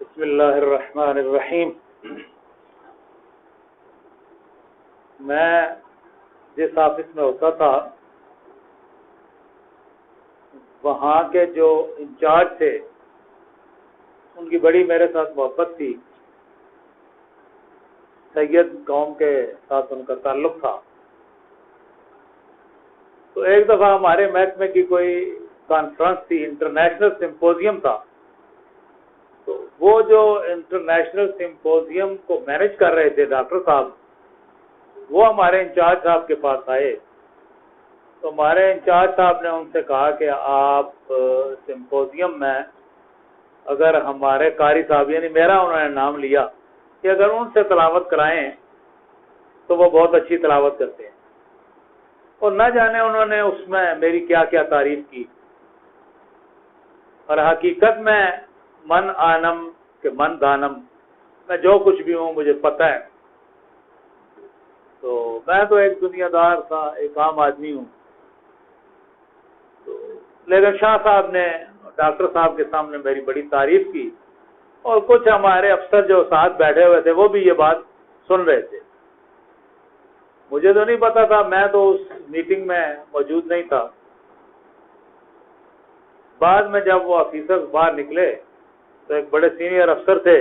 بسم اللہ الرحمن الرحیم۔ میں جس آفس میں ہوتا تھا وہاں کے جو انچارج تھے ان کی بڑی میرے ساتھ محبت تھی، سید قوم کے ساتھ ان کا تعلق تھا۔ تو ایک دفعہ ہمارے محکمے کی کوئی کانفرنس تھی، انٹرنیشنل سمپوزیم تھا۔ تو وہ جو انٹرنیشنل سمپوزیم کو مینج کر رہے تھے ڈاکٹر صاحب، وہ ہمارے انچارج صاحب کے پاس آئے۔ تو ہمارے انچارج صاحب نے ان سے کہا کہ آپ سمپوزیم میں اگر ہمارے قاری صاحب، یعنی میرا انہوں نے نام لیا، کہ اگر ان سے تلاوت کرائیں تو وہ بہت اچھی تلاوت کرتے ہیں۔ اور نہ جانے انہوں نے اس میں میری کیا کیا تعریف کی، اور حقیقت میں من آنم کہ من دانم، میں جو کچھ بھی ہوں مجھے پتہ ہے۔ تو میں تو ایک دنیا دار تھا، ایک عام آدمی ہوں۔ لیکن شاہ صاحب نے ڈاکٹر صاحب کے سامنے میری بڑی تعریف کی، اور کچھ ہمارے افسر جو ساتھ بیٹھے ہوئے تھے وہ بھی یہ بات سن رہے تھے۔ مجھے تو نہیں پتا تھا، میں تو اس میٹنگ میں موجود نہیں تھا۔ بعد میں جب وہ آفیسر باہر نکلے تو ایک بڑے سینئر افسر تھے،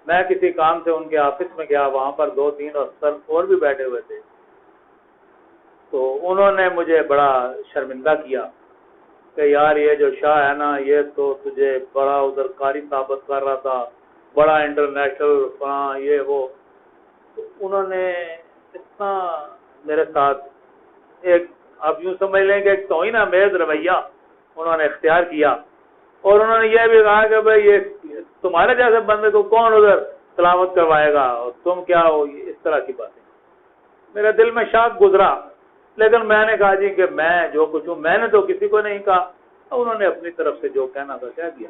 میں کسی کام سے ان کے آفس میں گیا، وہاں پر 2-3 افسر اور بھی بیٹھے ہوئے تھے۔ تو انہوں نے مجھے بڑا شرمندہ کیا کہ یار یہ جو شاہ ہے نا، یہ تو تجھے بڑا ادھر قاری ثابت کر رہا تھا، بڑا انٹرنیشنل فلاں یہ وہ۔ انہوں نے اتنا میرے ساتھ ایک، آپ یوں سمجھ لیں کہ ایک توہین آمیز رویہ انہوں نے اختیار کیا، اور انہوں نے یہ بھی کہا کہ بھئی یہ تمہارے جیسے بندے کو کون ادھر تلاوت کروائے گا، اور تم کیا ہو، اس طرح کی باتیں۔ میرے دل میں شاک گزرا، لیکن میں نے کہا جی کہ میں جو کچھ ہوں، میں نے تو کسی کو نہیں کہا۔ انہوں نے اپنی طرف سے جو کہنا تھا کہہ دیا۔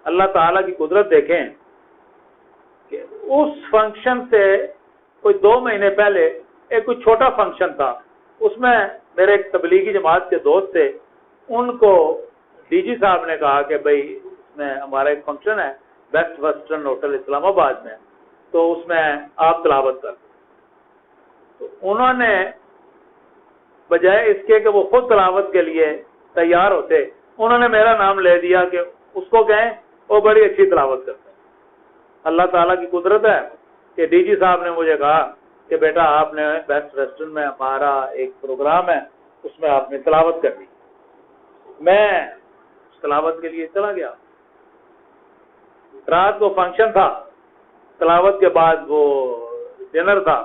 اللہ تعالیٰ کی قدرت دیکھیں کہ اس فنکشن سے کوئی 2 مہینے پہلے ایک کوئی چھوٹا فنکشن تھا، اس میں میرے ایک تبلیغی جماعت کے دوست تھے، ان کو ڈی جی صاحب نے کہا کہ بھئی اس میں ہمارا ایک فنکشن ہے بیسٹ ویسٹرن ہوٹل اسلام آباد میں، تو اس میں آپ تلاوت کر۔ تو انہوں نے بجائے اس کے کہ وہ خود تلاوت کے لیے تیار ہوتے، انہوں نے میرا نام لے دیا کہ اس کو کہیں وہ بڑی اچھی تلاوت کرتے ہیں۔ اللہ تعالیٰ کی قدرت ہے کہ ڈی جی صاحب نے مجھے کہا کہ بیٹا آپ نے بیسٹ ویسٹرن میں ہمارا ایک پروگرام ہے، اس میں آپ نے تلاوت کر دی۔ میں اس تلاوت کے لیے چلا گیا۔ رات کو فنکشن تھا، تلاوت کے بعد وہ ڈنر تھا۔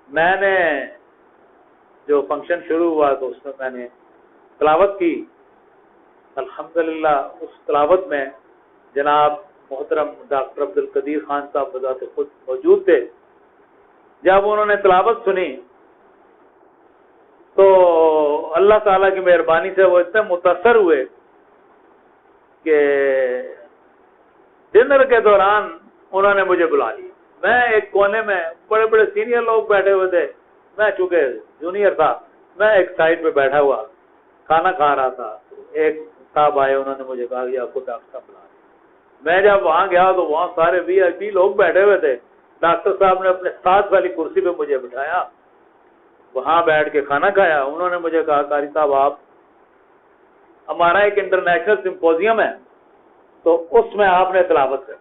میں نے جو فنکشن شروع ہوا تو اس میں میں نے تلاوت کی۔ الحمدللہ اس تلاوت میں جناب محترم ڈاکٹر عبدالقدیر خان صاحب بذات خود موجود تھے۔ جب انہوں نے تلاوت سنی تو اللہ تعالیٰ کی مہربانی سے وہ اتنے متاثر ہوئے کہ ڈنر کے دوران انہوں نے مجھے بلا لیا۔ میں ایک کونے میں، بڑے بڑے سینئر لوگ بیٹھے ہوئے تھے، میں چونکہ جونیئر تھا، میں ایک سائڈ پہ بیٹھا ہوا کھانا کھا رہا تھا۔ ایک صاحب آئے، انہوں نے مجھے کہا کہ آپ کو ڈاکٹر صاحب بلا لیا۔ میں جب وہاں گیا تو وہاں سارے VIP لوگ بیٹھے ہوئے تھے۔ ڈاکٹر صاحب نے اپنے ساتھ والی کرسی پہ مجھے بٹھایا، وہاں بیٹھ کے کھانا کھایا۔ انہوں نے مجھے کہا قاری صاحب آپ، ہمارا ایک انٹرنیشنل سمپوزیم ہے تو اس میں آپ نے تلاوت کر۔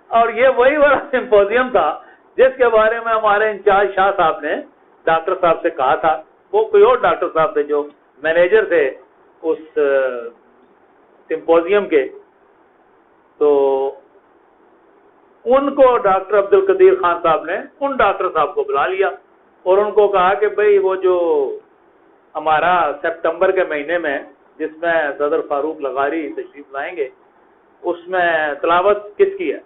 اور یہ وہی والا سمپوزیم تھا جس کے بارے میں ہمارے انچارج شاہ صاحب نے ڈاکٹر صاحب سے کہا تھا۔ وہ کوئی اور ڈاکٹر صاحب تھے جو مینیجر تھے اس سمپوزیم کے۔ تو ان کو ڈاکٹر عبدالقدیر خان صاحب نے ان ڈاکٹر صاحب کو بلا لیا اور ان کو کہا کہ بھئی وہ جو ہمارا سپتمبر کے مہینے میں جس میں صدر فاروق لغاری تشریف لائیں گے، اس میں تلاوت کس کی ہے؟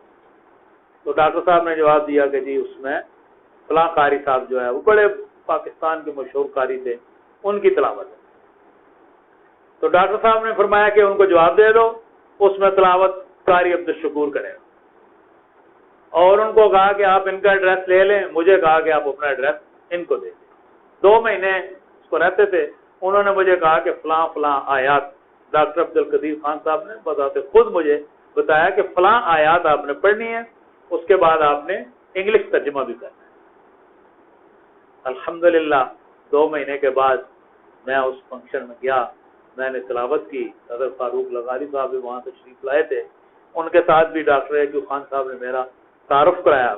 تو ڈاکٹر صاحب نے جواب دیا کہ جی اس میں فلاں قاری صاحب جو ہے، وہ بڑے پاکستان کے مشہور قاری تھے، ان کی تلاوت ہے۔ تو ڈاکٹر صاحب نے فرمایا کہ ان کو جواب دے دو، اس میں تلاوت قاری عبدالشکور کرے گا۔ اور ان کو کہا کہ آپ ان کا ایڈریس لے لیں، مجھے کہا کہ آپ اپنا ایڈریس ان کو دے دیں۔ 2 مہینے اس کو رہتے تھے۔ انہوں نے مجھے کہا کہ فلاں فلاں آیات ڈاکٹر عبد القدیر خان صاحب نے بذات خود مجھے بتایا کہ فلاں آیات آپ نے پڑھنی ہے، اس کے بعد آپ نے انگلش ترجمہ بھی کرنا ہے۔ الحمدللہ 2 مہینے کے بعد میں اس فنکشن میں گیا، میں نے تلاوت کی، حضرت فاروق لغاری صاحب بھی وہاں تشریف لائے تھے، ان کے ساتھ بھی ڈاکٹر ایوب خان صاحب نے میرا تعارف کرایا۔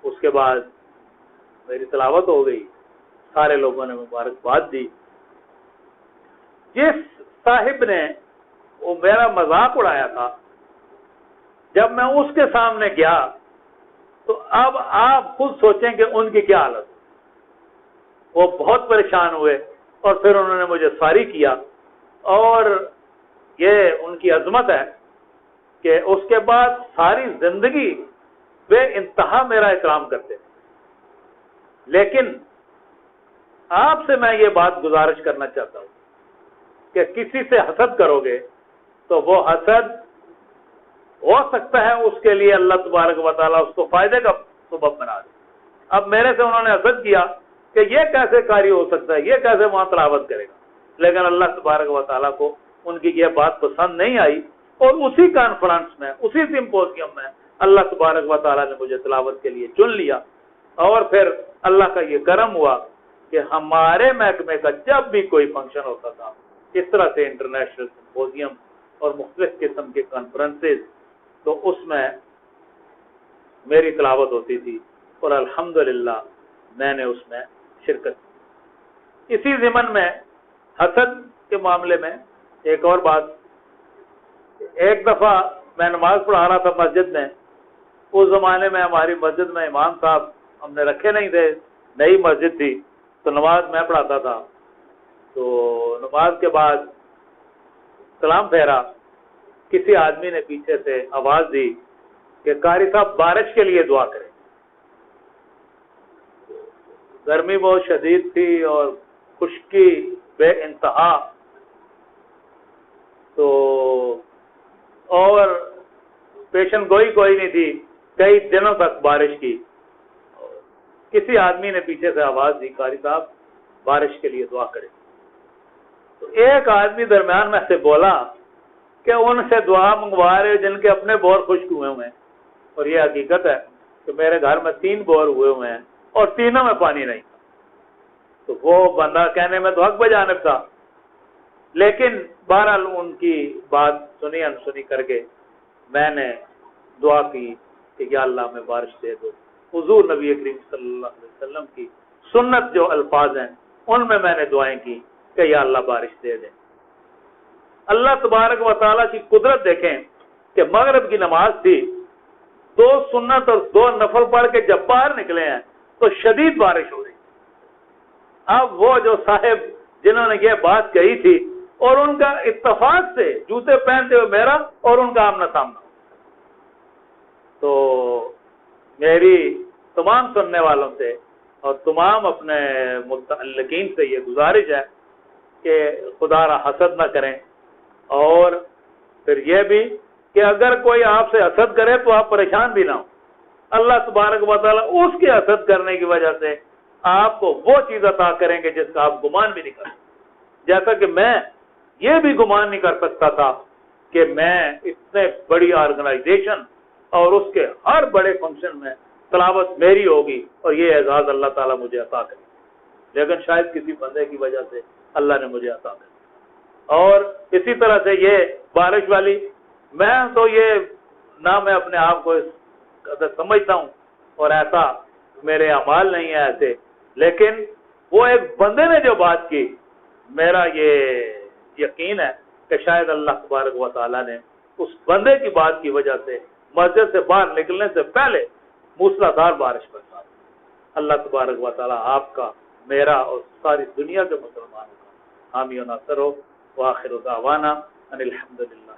اس کے بعد میری تلاوت ہو گئی، سارے لوگوں نے مبارکباد دی۔ جس صاحب نے وہ میرا مذاق اڑایا تھا، جب میں اس کے سامنے گیا تو اب آپ خود سوچیں کہ ان کی کیا حالت ہو۔ وہ بہت پریشان ہوئے اور پھر انہوں نے مجھے ساری کیا، اور یہ ان کی عظمت ہے کہ اس کے بعد ساری زندگی بے انتہا میرا احترام کرتے۔ لیکن آپ سے میں یہ بات گزارش کرنا چاہتا ہوں کہ کسی سے حسد کرو گے تو وہ حسد ہو سکتا ہے اس کے لیے اللہ تبارک و تعالیٰ اس کو فائدے کا سبب بنا دے۔ اب میرے سے انہوں نے حسد کیا کہ یہ کیسے قاری ہو سکتا ہے، یہ کیسے وہاں تلاوت کرے گا، لیکن اللہ تبارک و تعالیٰ کو ان کی یہ بات پسند نہیں آئی، اور اسی کانفرنس میں، اسی سمپوزیم میں اللہ تبارک و تعالیٰ نے مجھے تلاوت کے لیے چن لیا۔ اور پھر اللہ کا یہ کرم ہوا کہ ہمارے محکمے کا جب بھی کوئی فنکشن ہوتا تھا، اس طرح سے انٹرنیشنل سمپوزیم اور مختلف قسم کے کانفرنسز، تو اس میں میری تلاوت ہوتی تھی، اور الحمدللہ میں نے اس میں شرکت کی۔ اسی ضمن میں حسد کے معاملے میں ایک اور بات، ایک دفعہ میں نماز پڑھا رہا تھا مسجد میں۔ اس زمانے میں ہماری مسجد میں امام صاحب ہم نے رکھے نہیں تھے، نئی مسجد تھی، تو نماز میں پڑھاتا تھا۔ تو نماز کے بعد سلام پھیرا، کسی آدمی نے پیچھے سے آواز دی کہ قاری صاحب بارش کے لیے دعا کریں۔ گرمی بہت شدید تھی اور خشکی بے انتہا، تو اور پیشن گوئی کوئی نہیں تھی، کئی دنوں تک بارش کی۔ کسی آدمی نے پیچھے سے آواز دی قاری صاحب بارش کے لیے دعا کریں۔ تو ایک آدمی درمیان میں سے بولا کہ ان سے دعا منگوا رہے جن کے اپنے بور خشک ہوئے ہیں، اور یہ حقیقت ہے کہ میرے گھر میں 3 بور ہوئے ہیں اور تینوں میں پانی نہیں تھا۔ تو وہ بندہ کہنے میں تو حق بجانب تھا، لیکن بہرحال ان کی بات سنی انسنی کر کے میں نے دعا کی کہ یا اللہ ہمیں بارش دے دو۔ حضور نبی کریم صلی اللہ علیہ وسلم کی سنت جو الفاظ ہیں ان میں نے دعائیں کی کہ یا اللہ بارش دے دیں۔ اللہ تبارک و تعالیٰ کی قدرت دیکھیں کہ مغرب کی نماز تھی، 2 سنت اور 2 نفل پڑھ کے جب باہر نکلے ہیں تو شدید بارش ہو رہی۔ اب وہ جو صاحب جنہوں نے یہ بات کہی تھی، اور ان کا اتفاق سے جوتے پہنتے ہوئے میرا اور ان کا آمنا سامنا، تو میری تمام سننے والوں سے اور تمام اپنے متعلقین سے یہ گزارش ہے کہ خدا را حسد نہ کریں، اور پھر یہ بھی کہ اگر کوئی آپ سے حسد کرے تو آپ پریشان بھی نہ ہوں۔ اللہ تبارک و تعالیٰ اس کے حسد کرنے کی وجہ سے آپ کو وہ چیز عطا کریں گے جس کا آپ گمان بھی نہیں کریں۔ جیسا کہ میں یہ بھی گمان نہیں کر سکتا تھا کہ میں اتنے بڑی آرگنائزیشن اور اس کے ہر بڑے فنکشن میں تلاوت میری ہوگی اور یہ اعزاز اللہ تعالیٰ مجھے عطا کرے، لیکن شاید کسی بندے کی وجہ سے اللہ نے مجھے عطا کرے۔ اور اسی طرح سے یہ بارش والی، میں تو یہ نہ میں اپنے آپ کو اس قدر سمجھتا ہوں اور ایسا میرے اعمال نہیں ہے ایسے، لیکن وہ ایک بندے نے جو بات کی، میرا یہ یقین ہے کہ شاید اللہ تبارک و تعالیٰ نے اس بندے کی بات کی وجہ سے مسجد سے باہر نکلنے سے پہلے موسلادھار بارش برسا دی۔ اللہ تبارک و تعالیٰ آپ کا، میرا اور ساری دنیا کے مسلمانوں کا حامی و ناصر ہو۔ وآخر دعوانا ان الحمدللہ۔